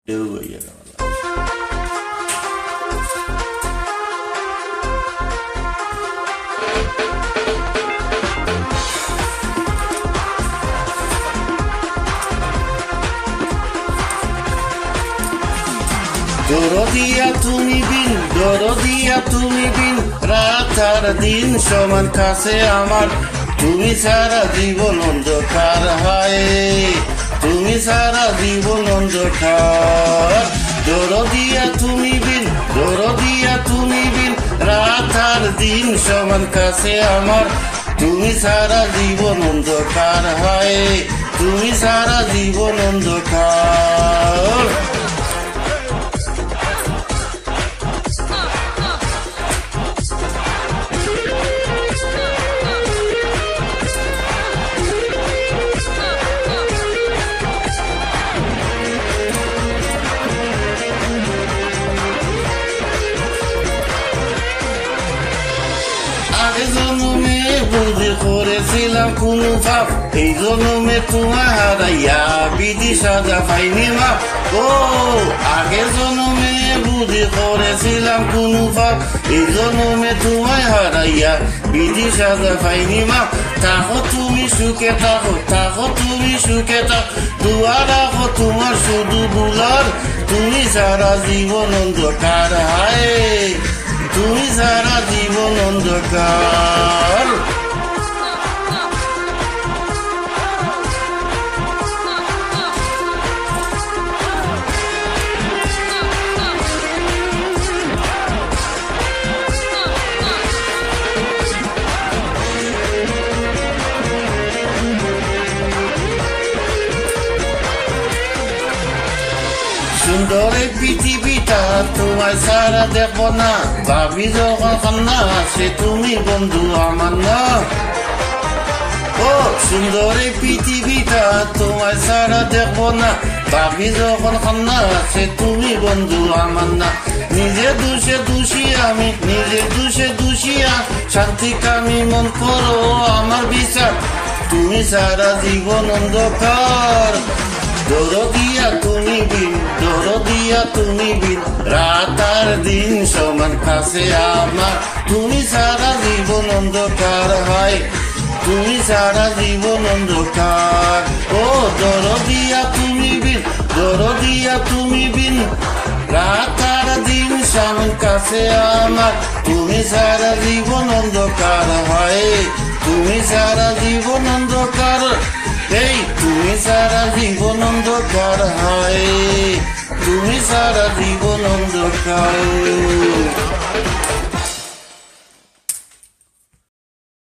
দরদিয়া তুমি বিন রাত আর দিন সমান কাছে আমার, তুমি সারা জীবন অন্ধকার হায়, তুমি সারা জীবন অন্ধকার। দরদিয়া তুমি বিন রাত আর দিন সমান কাছে আমার, তুমি সারা জীবন অন্ধকার হায়, তুমি সারা জীবন অন্ধকার। আগে জন্মে বুঝে করেছিলাম কোনো পাপ, এই জন্মে তোমায় হারাইয়া বিধি সাজা পাইনি মাপ। ও আগে জন্মে বুঝে করেছিলাম কোনো পাপ, এই জন্মে তোমায় হারাইয়া বিধি সাজা পাইনি মাপ। থাকো তুমি সুখে থাকো তুমি সুখে থাকো, দুয়া রাখো তোমার শুধু বুলার, তুমি সারা জীবন অন্ধকার হায়, তুমি সারা জীবন অন্ধকার। সুন্দর এই পৃথিবীটা তোমায় সারা দেখবো না, ভাবি যখন কান্না আসে তুমি বন্ধু আমার না। ও সুন্দর এই পৃথিবীটা তোমায় সারা দেখবো না, ভাবি যখন কান্না আসে তুমি বন্ধু আমার না। নিজে দোষে দোষিয়া শান্তি কামি মন করো আমার বিচার, তুমি সারা জীবন অন্ধকার। দরদিয়া তুমি বিন রাত আর দিন সমান কাছে আমার, তুমি সারা জীবন অন্ধকার হয়, তুমি সারা জীবন অন্ধকার। ও দরদিয়া তুমি বিন রাত আর দিন সমান কাছে আমার, তুমি সারা জীবন অন্ধকার হয়, তুমি সারা জীবন অন্ধকার। এই তুমি সারা জীবন অন্ধকার হয়, তুমি সারা জীবন অন্ধকার।